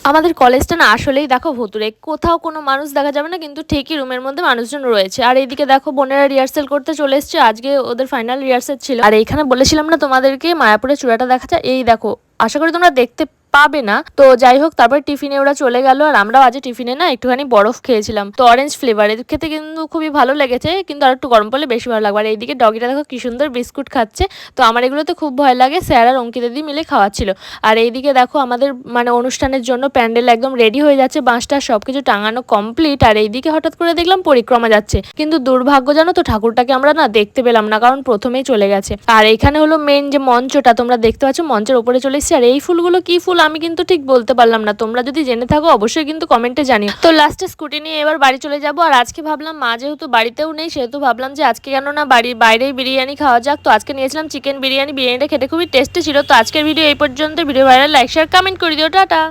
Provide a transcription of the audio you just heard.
আমাদের কলেজটা না আসলেই দেখো ভুতুড়ে, কোথাও কোনো মানুষ দেখা যাবে না, কিন্তু ঠিকই রুমের মধ্যে মানুষজন রয়েছে। আর এইদিকে দেখো বোনেরা রিহার্সেল করতে চলে এসছে, আজকে ওদের ফাইনাল রিহার্সেল ছিল। আর এইখানে বলেছিলাম না তোমাদেরকে মায়াপুরের চূড়াটা দেখা যায়, এই দেখো। আশা করি তোমরা দেখতে পাবে না। তো যাই হোক, তারপর টিফিনে ওরা চলে গেল, আর আমরাও আজ টিফিনে না একটুখানি বরফ খেয়েছিলাম, তো অরেঞ্জ ফ্লেভারের, খেতে কিন্তু খুবই ভালো লেগেছে, কিন্তু আর একটু গরম পড়লে বেশি ভালো লাগবে। আর এইদিকে ডগিটা দেখো কি সুন্দর বিস্কুট খাচ্ছে। তো আমার এগুলোতে খুব ভয় লাগে, স্যার আর অঙ্কিতা দি মিলে খাওয়াচ্ছিল। আর এইদিকে দেখো আমাদের মানে অনুষ্ঠানের জন্য প্যান্ডেল একদম রেডি হয়ে যাচ্ছে, বাঁশটা সবকিছু টাঙানো কমপ্লিট। আর এইদিকে হঠাৎ করে দেখলাম পরিক্রমা যাচ্ছে, কিন্তু দুর্ভাগ্য জানো তো ঠাকুরটাকে আমরা না দেখতে পেলাম না, কারণ প্রথমেই চলে গেছে। আর এখানে হলো মেন যে মঞ্চটা তোমরা দেখতে পাচ্ছ, মঞ্চের উপরে চলে এসেছি। আর এই ফুলগুলো কি ফুল আমি কিন্তু ঠিক বলতে পারলাম না, তোমরা যদি জেনে থাকো অবশ্যই কিন্তু কমেন্টে জানিও। তো লাস্টে স্কুটি নিয়ে এবার বাড়ি চলে যাব। আর আজকে ভাবলাম মা যেহেতু বাড়িতেও নেই, সেহেতু ভাবলাম যে আজকে কেন না বাড়ির বাইরেই বিরিয়ানি খাওয়া যাক। তো আজকে নিয়েছিলাম চিকেন বিরিয়ানি, বিরিয়ানিটা খেতে খুবই টেস্টি ছিল। তো আজকের ভিডিও এই পর্যন্ত। Video viral, like share comment করে দিও, টাটা।